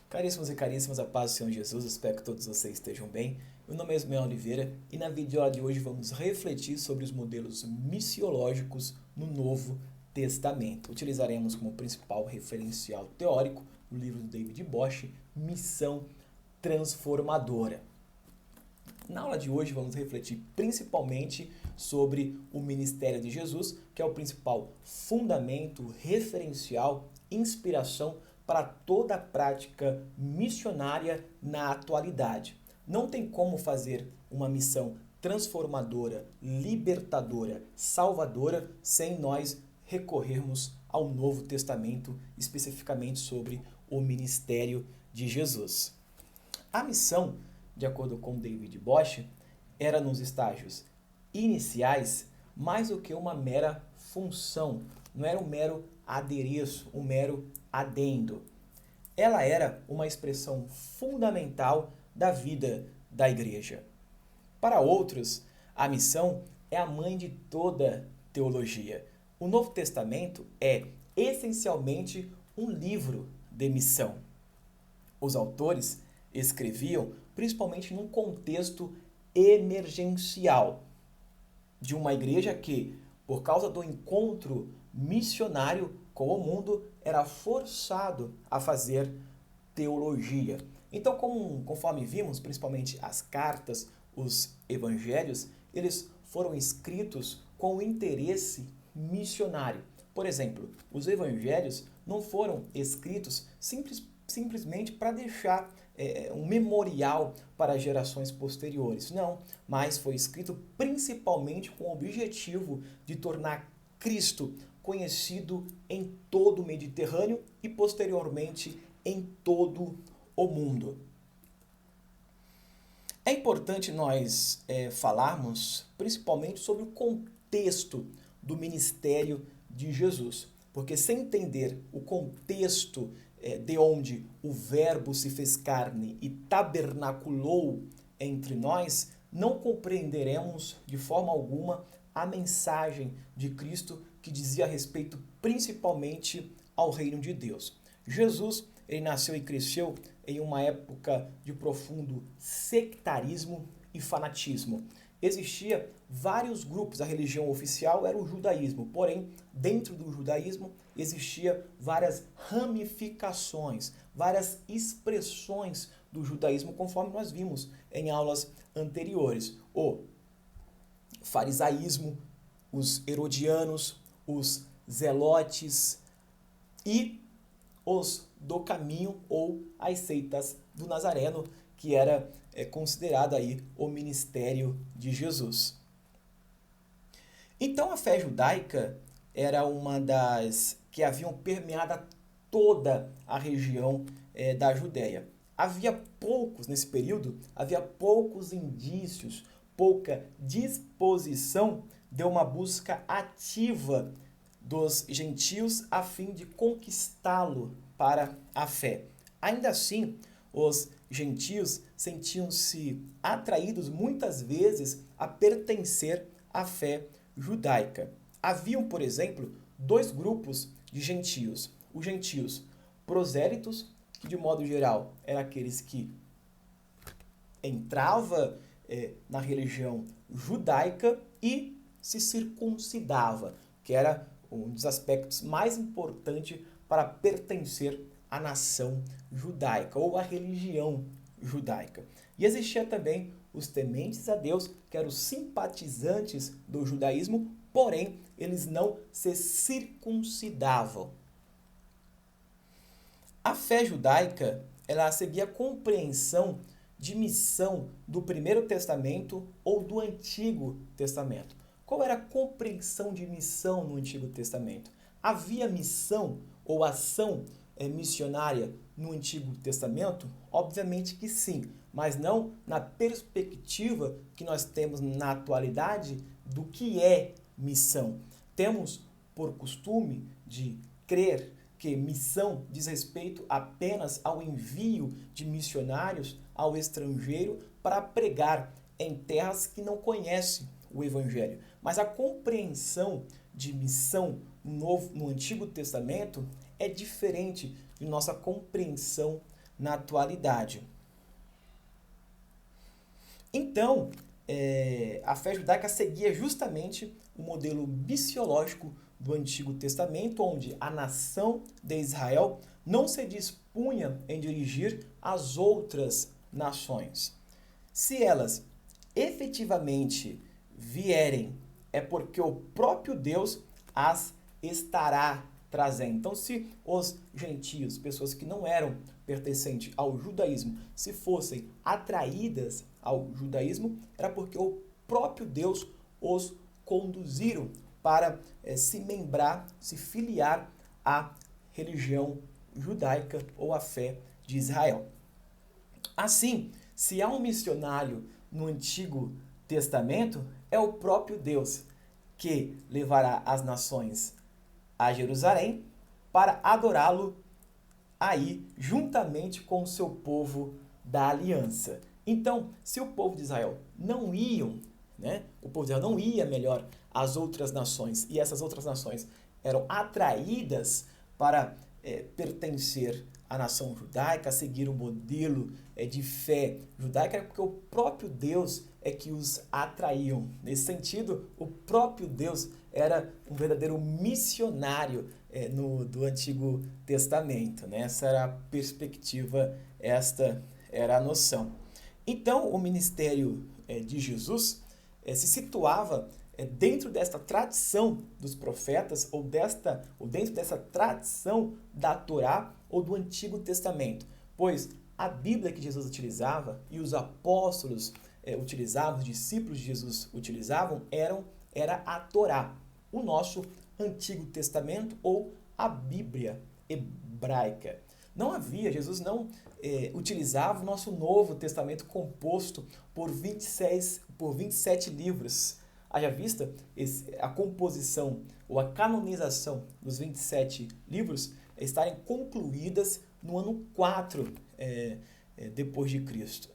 Caríssimos e caríssimas, a paz do Senhor Jesus, espero que todos vocês estejam bem. Meu nome é Ismael Oliveira e na videoaula de hoje vamos refletir sobre os modelos missiológicos no Novo Testamento. Utilizaremos como principal referencial teórico o livro do David Bosch, Missão Transformadora. Na aula de hoje vamos refletir principalmente sobre o ministério de Jesus, que é o principal fundamento, referencial, inspiração para toda a prática missionária na atualidade. Não tem como fazer uma missão transformadora, libertadora, salvadora, sem nós recorrermos ao Novo Testamento, especificamente sobre o ministério de Jesus. A missão, de acordo com David Bosch, era nos estágios iniciais mais do que uma mera função, não era um mero adereço, um mero adendo. Ela era uma expressão fundamental da vida da igreja. Para outros, a missão é a mãe de toda teologia. O Novo Testamento é essencialmente um livro de missão. Os autores escreviam principalmente num contexto emergencial de uma igreja que, por causa do encontro missionário com o mundo, era forçado a fazer teologia. Então, conforme vimos, principalmente as cartas, os evangelhos, eles foram escritos com interesse missionário. Por exemplo, os evangelhos não foram escritos simplesmente para deixar um memorial para gerações posteriores. Não, mas foi escrito principalmente com o objetivo de tornar Cristo conhecido em todo o Mediterrâneo e posteriormente em todo o mundo. É importante nós falarmos principalmente sobre o contexto do ministério de Jesus, porque sem entender o contexto de onde o Verbo se fez carne e tabernaculou entre nós, não compreenderemos de forma alguma a mensagem de Cristo que dizia respeito principalmente ao reino de Deus. Jesus, ele nasceu e cresceu em uma época de profundo sectarismo e fanatismo. Existia vários grupos, a religião oficial era o judaísmo, porém, dentro do judaísmo existia várias ramificações, várias expressões do judaísmo, conforme nós vimos em aulas anteriores. O farisaísmo, os herodianos, os zelotes e os do caminho ou as seitas do Nazareno, que era considerado aí o ministério de Jesus. Então a fé judaica era uma das que haviam permeado toda a região da Judéia. Nesse período, havia poucos indícios, pouca disposição de uma busca ativa dos gentios a fim de conquistá-lo para a fé. Ainda assim, os gentios sentiam-se atraídos muitas vezes a pertencer à fé judaica. Haviam, por exemplo, dois grupos de gentios. Os gentios prosélitos, que de modo geral eram aqueles que entravam na religião judaica e se circuncidava, que era um dos aspectos mais importantes para pertencer à nação judaica ou à religião judaica. E existia também os tementes a Deus, que eram os simpatizantes do judaísmo, porém eles não se circuncidavam. A fé judaica, ela seguia a compreensão de missão do Primeiro Testamento ou do Antigo Testamento. Qual era a compreensão de missão no Antigo Testamento? Havia missão ou ação missionária no Antigo Testamento? Obviamente que sim, mas não na perspectiva que nós temos na atualidade do que é missão. Temos por costume de crer que missão diz respeito apenas ao envio de missionários ao estrangeiro para pregar em terras que não conhecem o Evangelho. Mas a compreensão de missão no Antigo Testamento é diferente de nossa compreensão na atualidade. Então, a fé judaica seguia justamente o modelo missiológico do Antigo Testamento, onde a nação de Israel não se dispunha em dirigir as outras nações. Se elas efetivamente vierem, é porque o próprio Deus as estará trazendo. Então, se os gentios, pessoas que não eram pertencentes ao judaísmo, se fossem atraídas ao judaísmo, era porque o próprio Deus os conduziram para se membrar, se filiar à religião judaica ou à fé de Israel. Assim, se há um missionário no Antigo Testamento, é o próprio Deus que levará as nações a Jerusalém para adorá-lo aí juntamente com o seu povo da aliança. Então, se o povo de Israel não iam, o povo de Israel não ia melhor às outras nações e essas outras nações eram atraídas para pertencer à nação judaica, a seguir o modelo de fé judaica, era porque o próprio Deus é que os atraíam. Nesse sentido, o próprio Deus era um verdadeiro missionário do Antigo Testamento. Essa era a perspectiva, esta era a noção. Então, o ministério de Jesus se situava dentro desta tradição dos profetas ou dentro dessa tradição da Torá ou do Antigo Testamento, pois a Bíblia que Jesus utilizava e os apóstolos utilizavam, os discípulos de Jesus utilizavam, era a Torá, o nosso Antigo Testamento ou a Bíblia hebraica. Jesus não utilizava o nosso Novo Testamento composto por 27 livros. Haja vista a composição ou a canonização dos 27 livros estarem concluídas no ano 4 depois de Cristo.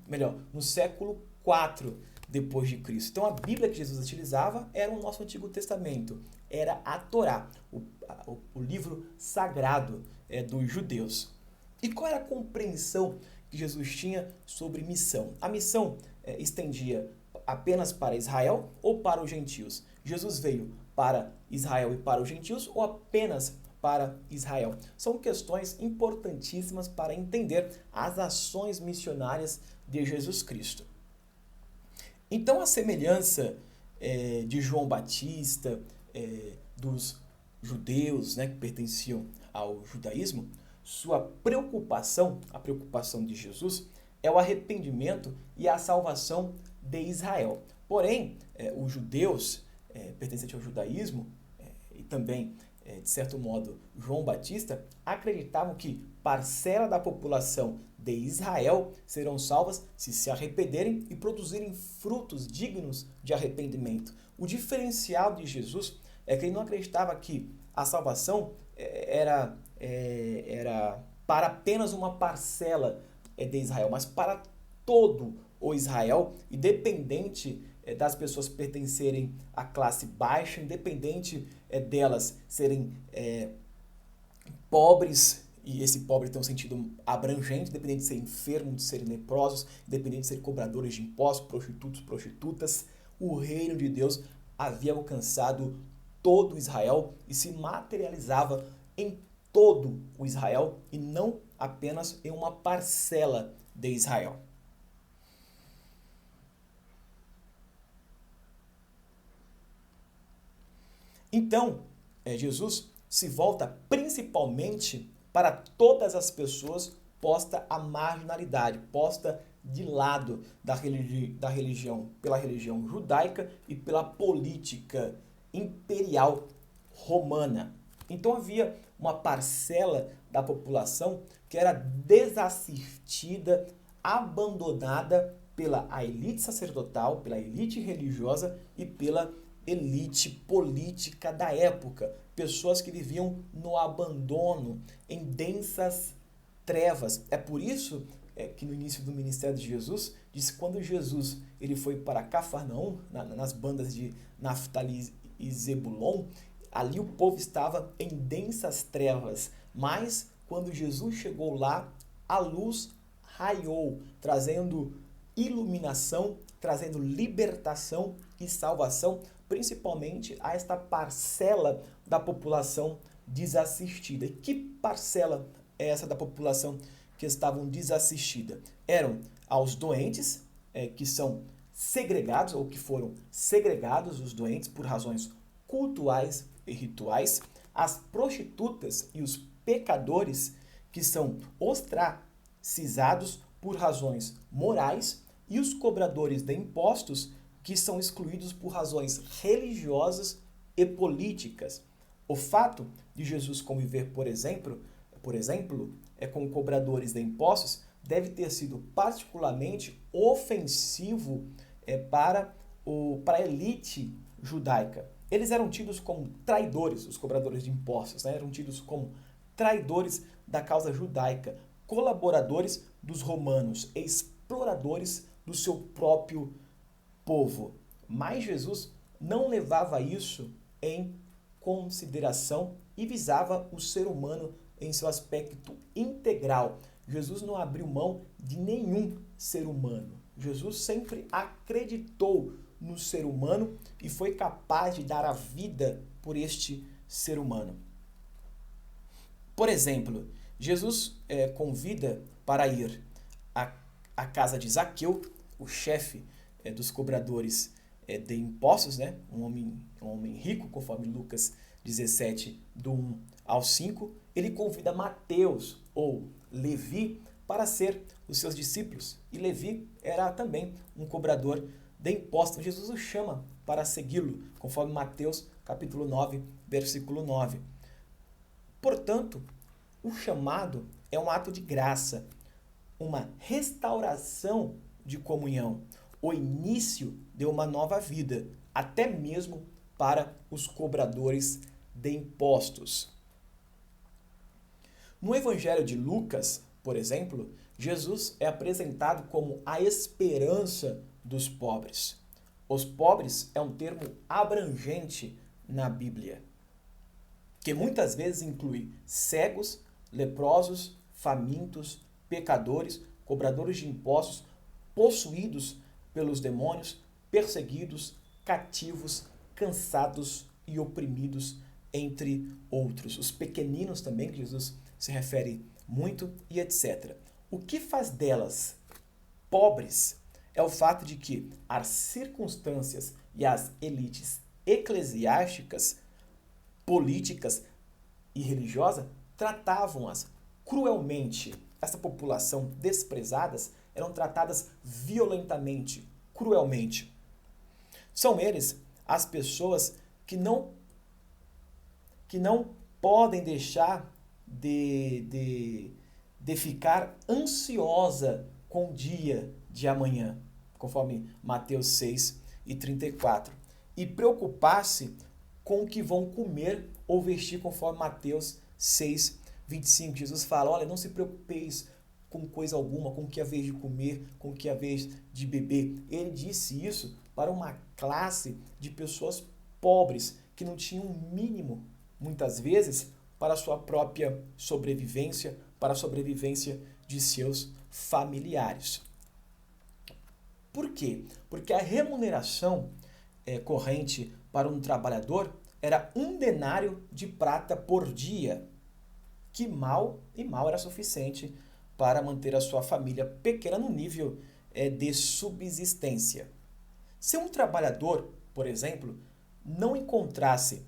Melhor, no século 4 depois de Cristo. Então, a Bíblia que Jesus utilizava era o nosso Antigo Testamento, era a Torá, o livro sagrado dos judeus. E qual era a compreensão que Jesus tinha sobre missão? A missão estendia apenas para Israel ou para os gentios? Jesus veio para Israel e para os gentios ou apenas para Israel? São questões importantíssimas para entender as ações missionárias de Jesus Cristo. Então, a semelhança de João Batista, dos judeus que pertenciam ao judaísmo, sua preocupação, a preocupação de Jesus, é o arrependimento e a salvação de Israel. Porém, os judeus pertencentes ao judaísmo e também, de certo modo, João Batista, acreditavam que parcela da população de Israel serão salvas se arrependerem e produzirem frutos dignos de arrependimento. O diferencial de Jesus é que ele não acreditava que a salvação era para apenas uma parcela de Israel, mas para todo o Israel, independente das pessoas pertencerem à classe baixa, independente delas serem pobres, e esse pobre tem um sentido abrangente, independente de ser enfermo, de serem leprosos, independente de serem cobradores de impostos, prostitutos, prostitutas, o reino de Deus havia alcançado todo Israel e se materializava em todo o Israel e não apenas em uma parcela de Israel. Então, Jesus se volta principalmente para todas as pessoas posta à marginalidade, posta de lado da religião, pela religião judaica e pela política imperial romana. Então havia uma parcela da população que era desassistida, abandonada pela elite sacerdotal, pela elite religiosa e pela elite política da época. Pessoas que viviam no abandono, em densas trevas. É por isso que no início do ministério de Jesus, diz que quando Jesus ele foi para Cafarnaum, nas bandas de Naftali e Zebulon, ali o povo estava em densas trevas. Mas quando Jesus chegou lá, a luz raiou, trazendo iluminação, trazendo libertação e salvação, principalmente a esta parcela da população desassistida. E que parcela é essa da população que estavam desassistida? Eram aos doentes, que são segregados, ou que foram segregados os doentes por razões cultuais e rituais, as prostitutas e os pecadores, que são ostracizados por razões morais, e os cobradores de impostos, que são excluídos por razões religiosas e políticas. O fato de Jesus conviver, por exemplo, com cobradores de impostos, deve ter sido particularmente ofensivo para a elite judaica. Eles eram tidos como traidores, os cobradores de impostos, né? Eram tidos como traidores da causa judaica, colaboradores dos romanos, exploradores do seu próprio povo. Mas Jesus não levava isso em consideração e visava o ser humano em seu aspecto integral. Jesus não abriu mão de nenhum ser humano. Jesus sempre acreditou no ser humano e foi capaz de dar a vida por este ser humano. Por exemplo, Jesus convida para ir à casa de Zaqueu, o chefe dos cobradores de impostos, né? Um homem rico, conforme Lucas 17, do 1 ao 5. Ele convida Mateus, ou Levi, para ser os seus discípulos. E Levi era também um cobrador de impostos. Jesus o chama para segui-lo, conforme Mateus capítulo 9, versículo 9. Portanto, o chamado é um ato de graça, uma restauração de comunhão, o início de uma nova vida, até mesmo para os cobradores de impostos. No Evangelho de Lucas, por exemplo, Jesus é apresentado como a esperança dos pobres. Os pobres é um termo abrangente na Bíblia, que muitas vezes inclui cegos, leprosos, famintos, pecadores, cobradores de impostos, possuídos pelos demônios, perseguidos, cativos, cansados e oprimidos, entre outros. Os pequeninos também, que Jesus se refere muito, e etc. O que faz delas pobres é o fato de que as circunstâncias e as elites eclesiásticas, políticas e religiosas tratavam-as cruelmente. Essa população desprezadas eram tratadas violentamente, cruelmente. São eles as pessoas que não podem deixar de ficar ansiosa com o dia de amanhã, conforme Mateus 6 e 34, e preocupar-se com o que vão comer ou vestir, conforme Mateus 6, 25. Jesus fala, olha, não se preocupeis com coisa alguma, com o que é a vez de comer, com o que é a vez de beber. Ele disse isso para uma classe de pessoas pobres, que não tinham um mínimo, muitas vezes, para a sua própria sobrevivência, para a sobrevivência de seus familiares. Por quê? Porque a remuneração corrente para um trabalhador era 1 denário de prata por dia, que mal era suficiente para manter a sua família pequena no nível de subsistência. Se um trabalhador, por exemplo, não encontrasse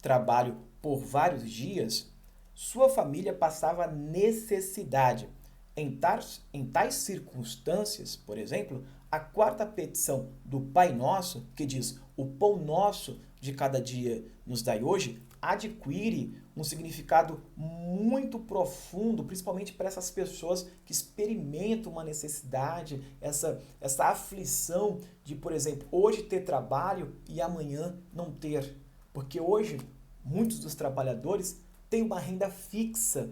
trabalho por vários dias, sua família passava necessidade. Em tais circunstâncias, por exemplo, a quarta petição do Pai Nosso, que diz, o pão nosso de cada dia nos dai hoje, adquire um significado muito profundo, principalmente para essas pessoas que experimentam uma necessidade, essa aflição de, por exemplo, hoje ter trabalho e amanhã não ter. Porque hoje, muitos dos trabalhadores têm uma renda fixa,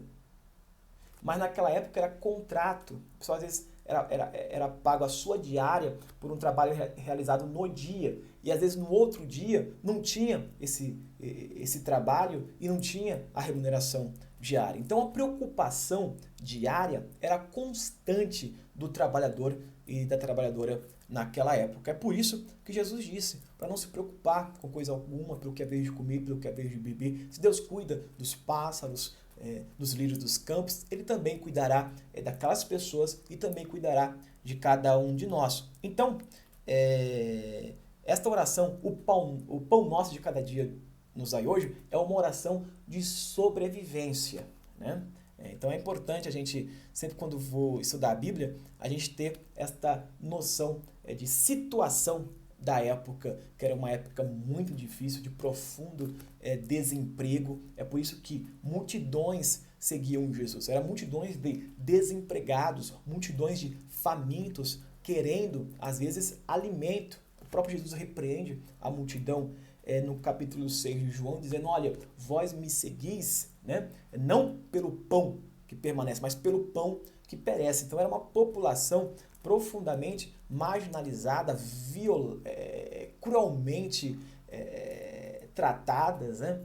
mas naquela época era contrato. O pessoal às vezes era pago a sua diária por um trabalho realizado no dia. E às vezes no outro dia não tinha esse trabalho e não tinha a remuneração diária. Então a preocupação diária era constante do trabalhador e da trabalhadora naquela época. É por isso que Jesus disse, para não se preocupar com coisa alguma, pelo que é vez de comer, pelo que é vez de beber. Se Deus cuida dos pássaros, dos lírios dos campos, Ele também cuidará daquelas pessoas e também cuidará de cada um de nós. Então, esta oração, o pão nosso de cada dia nos dai hoje, é uma oração de sobrevivência, né? Então é importante a gente, sempre quando for estudar a Bíblia, a gente ter esta noção de situação da época, que era uma época muito difícil, de profundo desemprego. É por isso que multidões seguiam Jesus. Eram multidões de desempregados, multidões de famintos, querendo, às vezes, alimento. O próprio Jesus repreende a multidão no capítulo 6 de João, dizendo, olha, vós me seguis, né? Não pelo pão que permanece, mas pelo pão que perece. Então era uma população profundamente marginalizada, cruelmente tratadas, né?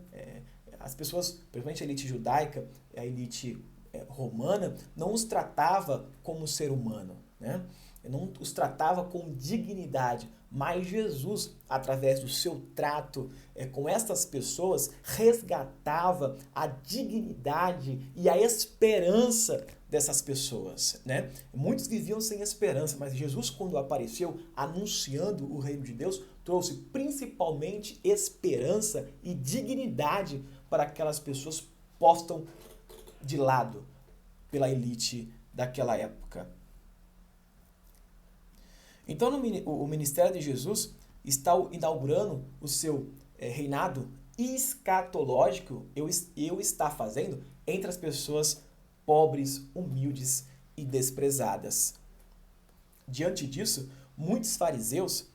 As pessoas, principalmente a elite judaica, a elite romana, não os tratava como ser humano, né? Não os tratava com dignidade, mas Jesus, através do seu trato com estas pessoas, resgatava a dignidade e a esperança dessas pessoas, né? Muitos viviam sem esperança, mas Jesus, quando apareceu anunciando o reino de Deus, trouxe principalmente esperança e dignidade para aquelas pessoas postas de lado pela elite daquela época. Então, o ministério de Jesus está inaugurando o seu reinado escatológico, eu está fazendo entre as pessoas pobres, humildes e desprezadas. Diante disso, muitos fariseus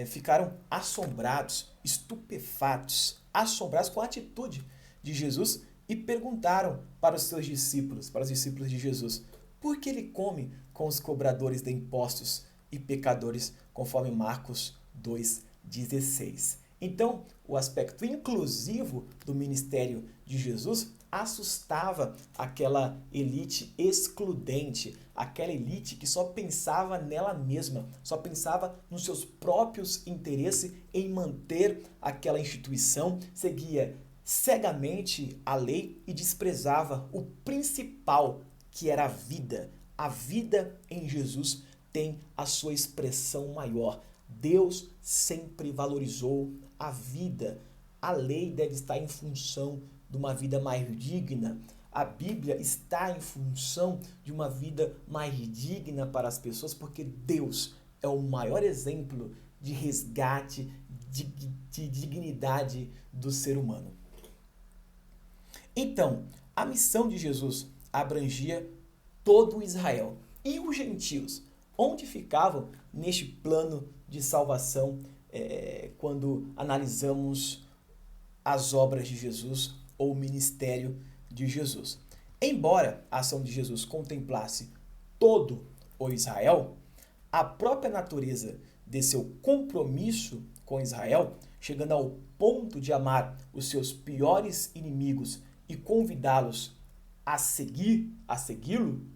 ficaram assombrados, estupefatos, assombrados com a atitude de Jesus e perguntaram para os seus discípulos, para os discípulos de Jesus, por que ele come com os cobradores de impostos e pecadores, conforme Marcos 2,16. Então, o aspecto inclusivo do ministério de Jesus assustava aquela elite excludente, aquela elite que só pensava nela mesma, só pensava nos seus próprios interesses em manter aquela instituição, seguia cegamente a lei e desprezava o principal, que era a vida. A vida em Jesus tem a sua expressão maior. Deus sempre valorizou a vida. A lei deve estar em função de uma vida mais digna. A Bíblia está em função de uma vida mais digna para as pessoas, porque Deus é o maior exemplo de resgate, de dignidade do ser humano. Então, a missão de Jesus abrangia todo Israel e os gentios. Onde ficavam neste plano de salvação quando analisamos as obras de Jesus ou o ministério de Jesus? Embora a ação de Jesus contemplasse todo o Israel, a própria natureza de seu compromisso com Israel, chegando ao ponto de amar os seus piores inimigos e convidá-los a segui-lo,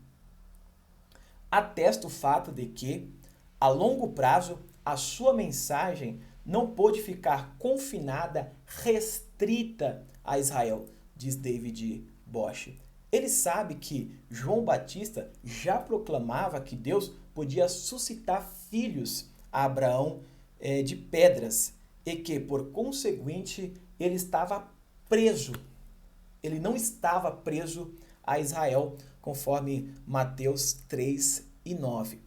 atesta o fato de que, a longo prazo, a sua mensagem não pôde ficar confinada, restrita a Israel, diz David Bosch. Ele sabe que João Batista já proclamava que Deus podia suscitar filhos a Abraão de pedras e que, por conseguinte, ele estava preso. Ele não estava preso a Israel, conforme Mateus 3:9.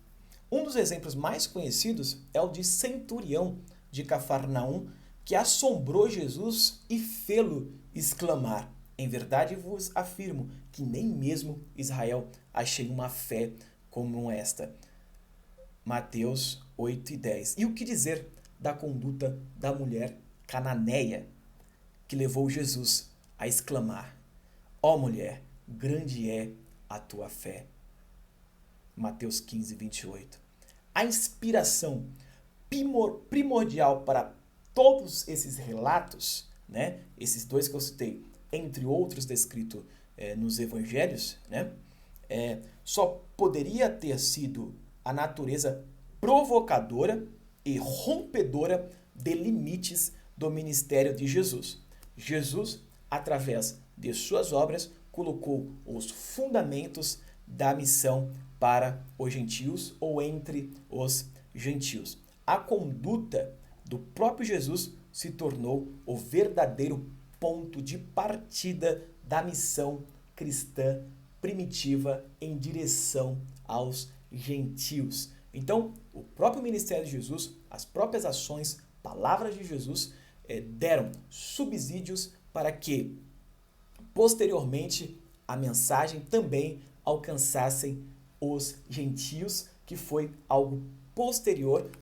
Um dos exemplos mais conhecidos é o de centurião de Cafarnaum, que assombrou Jesus e fê-lo exclamar: em verdade vos afirmo que nem mesmo Israel achei uma fé como esta. Mateus 8:10. E o que dizer da conduta da mulher cananeia, que levou Jesus a exclamar: ó mulher, grande é a tua fé. Mateus 15:28. A inspiração primordial para todos esses relatos, né, esses dois que eu citei, entre outros descritos nos evangelhos, né, só poderia ter sido a natureza provocadora e rompedora de limites do ministério de Jesus. Jesus, através de suas obras, colocou os fundamentos da missão para os gentios ou entre os gentios. A conduta do próprio Jesus se tornou o verdadeiro ponto de partida da missão cristã primitiva em direção aos gentios. Então, o próprio ministério de Jesus, as próprias ações, palavras de Jesus, deram subsídios para que, posteriormente, a mensagem também alcançassem os gentios, que foi algo posterior